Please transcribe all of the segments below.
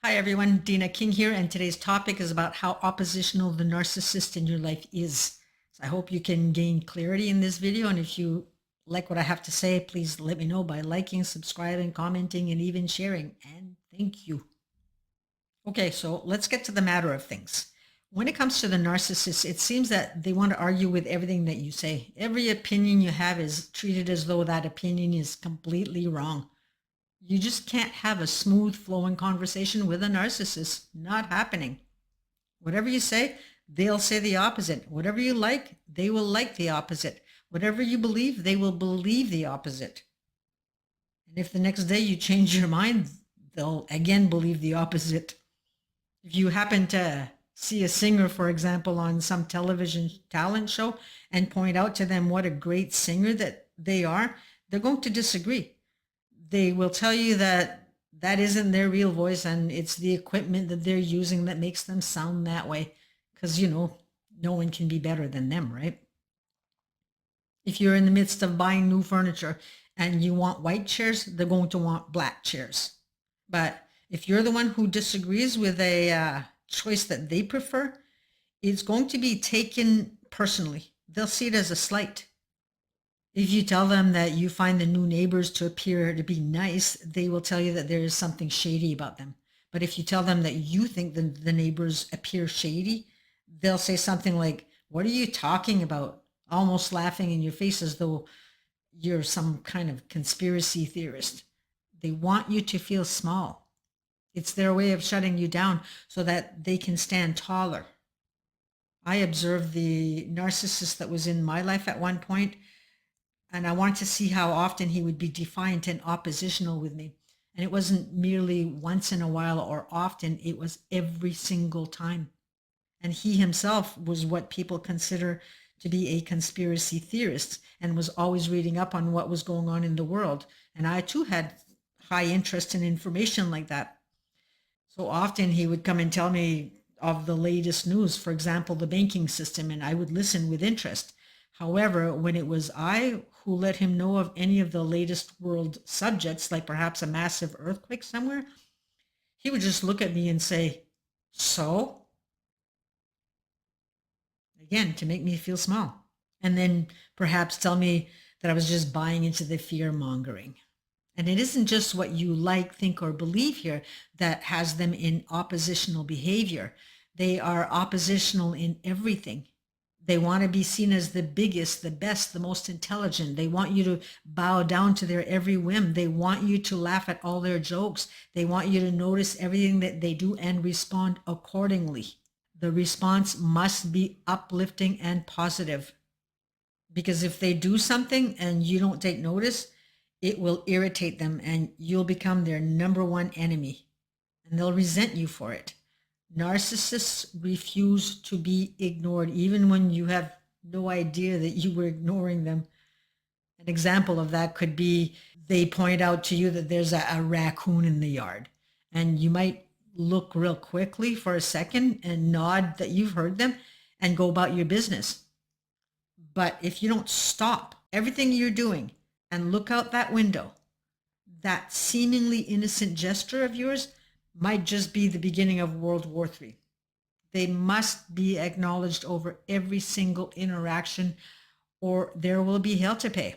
Hi everyone, Deanna King here, and today's topic is about how oppositional the narcissist in your life is. So I hope you can gain clarity in this video, and if you like what I have to say, please let me know by liking, subscribing, commenting, and even sharing. And thank you. Okay, so let's get to the matter of things. When it comes to the narcissist, it seems that they want to argue with everything that you say. Every opinion you have is treated as though that opinion is completely wrong. You just can't have a smooth flowing conversation with a narcissist. Not happening. Whatever you say, they'll say the opposite. Whatever you like, they will like the opposite. Whatever you believe, they will believe the opposite. And if the next day you change your mind, they'll again believe the opposite. If you happen to see a singer, for example, on some television talent show and point out to them what a great singer that they are, they're going to disagree. They will tell you that that isn't their real voice and it's the equipment that they're using that makes them sound that way. Because, no one can be better than them, right? If you're in the midst of buying new furniture and you want white chairs, they're going to want black chairs. But if you're the one who disagrees with a choice that they prefer, it's going to be taken personally. They'll see it as a slight. If you tell them that you find the new neighbors to appear to be nice, they will tell you that there is something shady about them. But if you tell them that you think the neighbors appear shady, they'll say something like, "What are you talking about?" Almost laughing in your face as though you're some kind of conspiracy theorist. They want you to feel small. It's their way of shutting you down so that they can stand taller. I observed the narcissist that was in my life at one point, and I wanted to see how often he would be defiant and oppositional with me. And it wasn't merely once in a while or often, it was every single time. And he himself was what people consider to be a conspiracy theorist and was always reading up on what was going on in the world. And I too had high interest in information like that. So often he would come and tell me of the latest news, for example, the banking system, and I would listen with interest. However, when it was I who let him know of any of the latest world subjects, like perhaps a massive earthquake somewhere, he would just look at me and say, "So?" Again, to make me feel small. And then perhaps tell me that I was just buying into the fear mongering. And it isn't just what you like, think, or believe here that has them in oppositional behavior. They are oppositional in everything. They want to be seen as the biggest, the best, the most intelligent. They want you to bow down to their every whim. They want you to laugh at all their jokes. They want you to notice everything that they do and respond accordingly. The response must be uplifting and positive. Because if they do something and you don't take notice, it will irritate them and you'll become their number one enemy. And they'll resent you for it. Narcissists refuse to be ignored, even when you have no idea that you were ignoring them. An example of that could be they point out to you that there's a raccoon in the yard, and you might look real quickly for a second and nod that you've heard them and go about your business. But if you don't stop everything you're doing and look out that window, that seemingly innocent gesture of yours might just be the beginning of World War III. They must be acknowledged over every single interaction, or there will be hell to pay.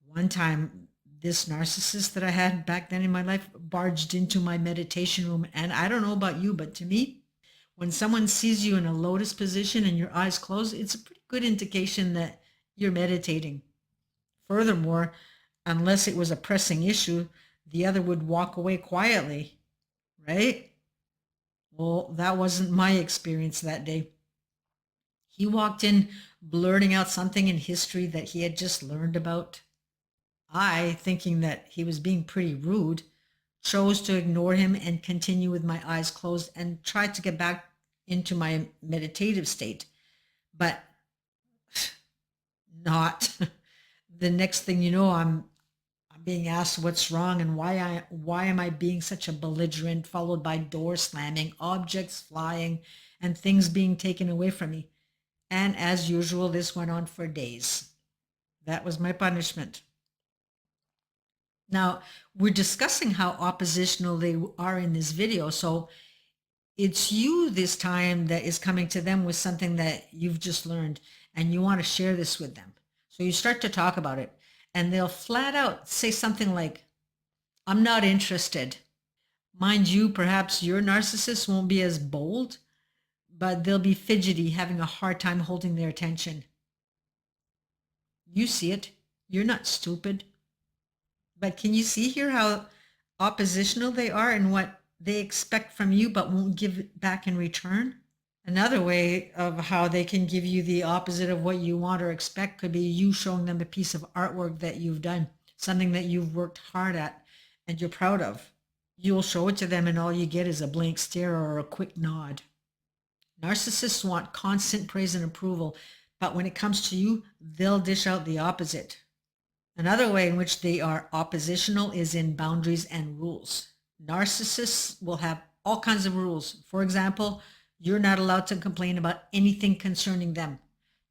One time, this narcissist that I had back then in my life barged into my meditation room. And I don't know about you, but to me, when someone sees you in a lotus position and your eyes closed, it's a pretty good indication that you're meditating. Furthermore, unless it was a pressing issue, the other would walk away quietly, right? Well, that wasn't my experience that day. He walked in blurting out something in history that he had just learned about. I, thinking that he was being pretty rude, chose to ignore him and continue with my eyes closed and tried to get back into my meditative state. But not. The next thing you know, I'm being asked what's wrong and why am I being such a belligerent, followed by door slamming, objects flying, and things being taken away from me. And as usual, this went on for days. That was my punishment. Now, we're discussing how oppositional they are in this video. So it's you this time that is coming to them with something that you've just learned and you want to share this with them. So you start to talk about it and they'll flat out say something like, I'm not interested. Mind you, perhaps your narcissist won't be as bold, but they'll be fidgety, having a hard time holding their attention. You see it. You're not stupid. But can you see here how oppositional they are and what they expect from you but won't give it back in return? Another way of how they can give you the opposite of what you want or expect could be you showing them a piece of artwork that you've done, something that you've worked hard at and you're proud of. You'll show it to them and all you get is a blank stare or a quick nod. Narcissists want constant praise and approval, but when it comes to you, they'll dish out the opposite. Another way in which they are oppositional is in boundaries and rules. Narcissists will have all kinds of rules. For example, you're not allowed to complain about anything concerning them.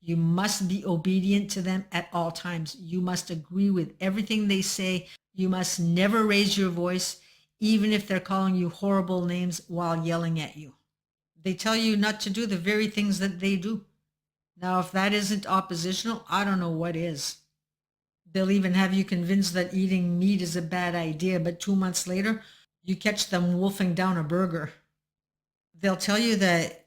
You must be obedient to them at all times. You must agree with everything they say. You must never raise your voice, even if they're calling you horrible names while yelling at you. They tell you not to do the very things that they do. Now, if that isn't oppositional, I don't know what is. They'll even have you convinced that eating meat is a bad idea, but 2 months later, you catch them wolfing down a burger. They'll tell you that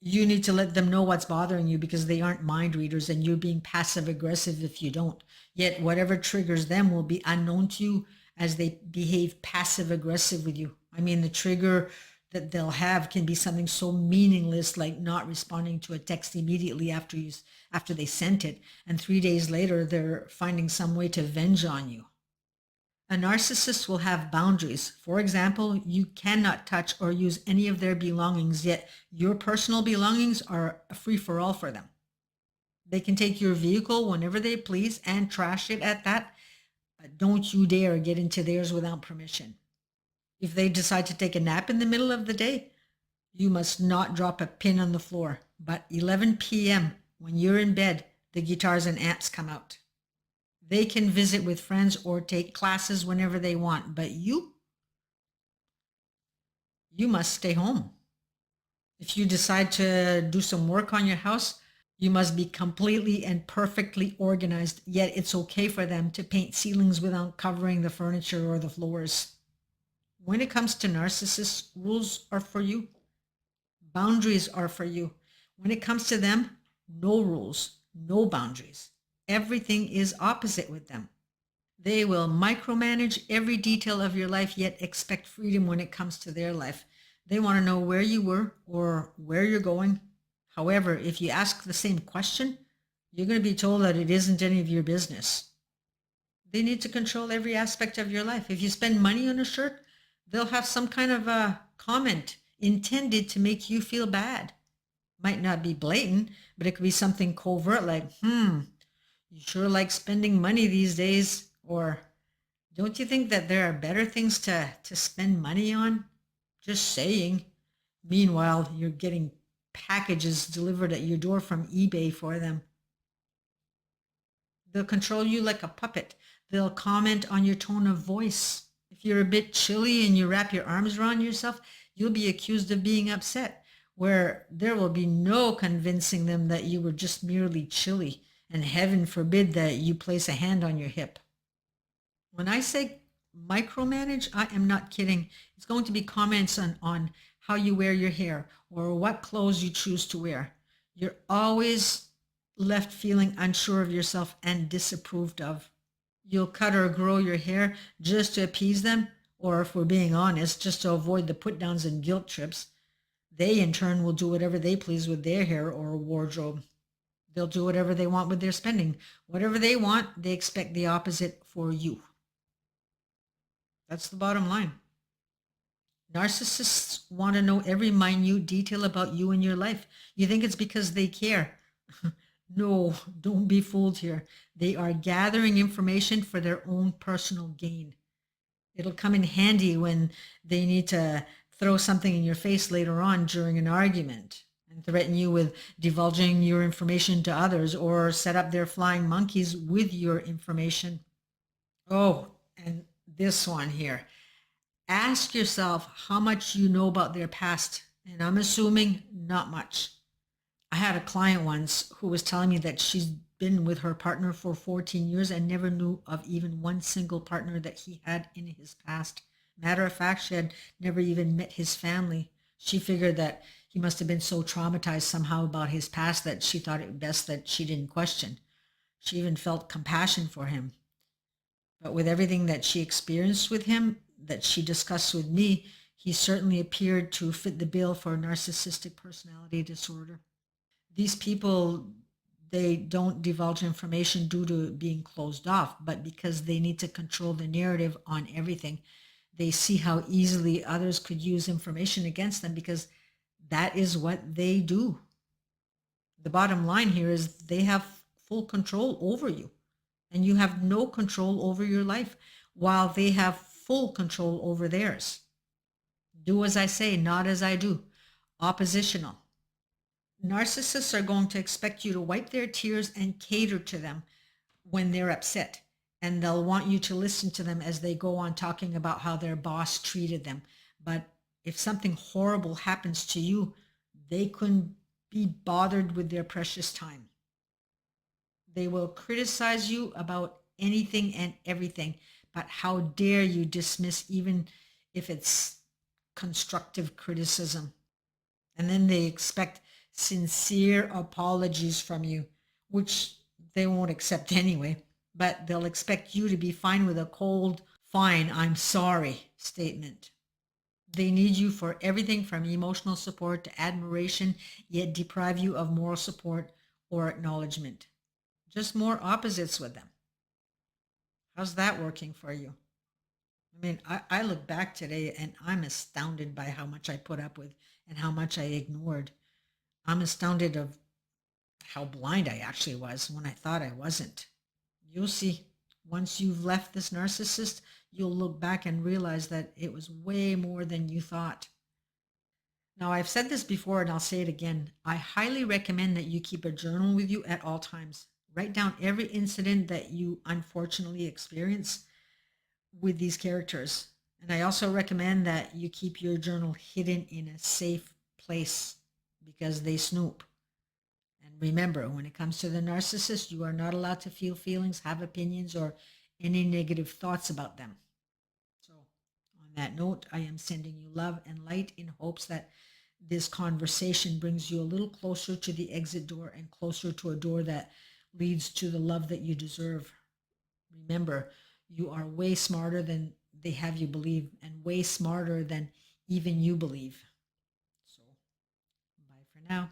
you need to let them know what's bothering you because they aren't mind readers and you're being passive aggressive if you don't. Yet whatever triggers them will be unknown to you as they behave passive aggressive with you. I mean, the trigger that they'll have can be something so meaningless like not responding to a text immediately after they sent it, and 3 days later they're finding some way to venge on you. A narcissist will have boundaries. For example, you cannot touch or use any of their belongings, yet your personal belongings are a free-for-all for them. They can take your vehicle whenever they please and trash it at that, but don't you dare get into theirs without permission. If they decide to take a nap in the middle of the day, you must not drop a pin on the floor. But 11 p.m., when you're in bed, the guitars and amps come out. They can visit with friends or take classes whenever they want, but you must stay home. If you decide to do some work on your house, you must be completely and perfectly organized, yet it's okay for them to paint ceilings without covering the furniture or the floors. When it comes to narcissists, rules are for you. Boundaries are for you. When it comes to them, no rules, no boundaries. Everything is opposite with them. They will micromanage every detail of your life, yet expect freedom when it comes to their life. They want to know where you were or where you're going. However, if you ask the same question, you're going to be told that it isn't any of your business. They need to control every aspect of your life. If you spend money on a shirt, they'll have some kind of a comment intended to make you feel bad. Might not be blatant, but it could be something covert like, you sure like spending money these days, or don't you think that there are better things to spend money on? Just saying. Meanwhile, you're getting packages delivered at your door from eBay for them. They'll control you like a puppet. They'll comment on your tone of voice. If you're a bit chilly and you wrap your arms around yourself, you'll be accused of being upset, where there will be no convincing them that you were just merely chilly, and heaven forbid that you place a hand on your hip. When I say micromanage, I am not kidding. It's going to be comments on how you wear your hair or what clothes you choose to wear. You're always left feeling unsure of yourself and disapproved of. You'll cut or grow your hair just to appease them, or if we're being honest, just to avoid the put downs and guilt trips. They in turn will do whatever they please with their hair or wardrobe. They'll do whatever they want with their spending. Whatever they want, they expect the opposite for you. That's the bottom line. Narcissists want to know every minute detail about you and your life. You think it's because they care. No, don't be fooled here. They are gathering information for their own personal gain. It'll come in handy when they need to throw something in your face later on during an argument and threaten you with divulging your information to others, or set up their flying monkeys with your information. Oh, and This one here. Ask yourself how much you know about their past. And I'm assuming not much. I had a client once who was telling me that she's been with her partner for 14 years and never knew of even one single partner that he had in his past. Matter of fact, she had never even met his family. She figured that he must have been so traumatized somehow about his past that she thought it best that she didn't question. She even felt compassion for him. But with everything that she experienced with him, that she discussed with me, he certainly appeared to fit the bill for narcissistic personality disorder. These people, they don't divulge information due to being closed off, but because they need to control the narrative on everything. They see how easily others could use information against them because that is what they do. The bottom line here is they have full control over you, and you have no control over your life while they have full control over theirs. Do as I say, not as I do. Oppositional. Narcissists are going to expect you to wipe their tears and cater to them when they're upset. And they'll want you to listen to them as they go on talking about how their boss treated them. But if something horrible happens to you, they couldn't be bothered with their precious time. They will criticize you about anything and everything, but how dare you dismiss even if it's constructive criticism. And then they expect sincere apologies from you, which they won't accept anyway, but they'll expect you to be fine with a cold, fine, I'm sorry statement. They need you for everything from emotional support to admiration, yet deprive you of moral support or acknowledgement. Just more opposites with them. How's that working for you? I mean, I look back today and I'm astounded by how much I put up with and how much I ignored. I'm astounded of how blind I actually was when I thought I wasn't. You'll see, once you've left this narcissist, you'll look back and realize that it was way more than you thought. Now, I've said this before and I'll say it again. I highly recommend that you keep a journal with you at all times. Write down every incident that you unfortunately experience with these characters. And I also recommend that you keep your journal hidden in a safe place because they snoop. And remember, when it comes to the narcissist, you are not allowed to feel feelings, have opinions, or any negative thoughts about them. So, on that note, I am sending you love and light in hopes that this conversation brings you a little closer to the exit door and closer to a door that leads to the love that you deserve. Remember, you are way smarter than they have you believe, and way smarter than even you believe. So, bye for now.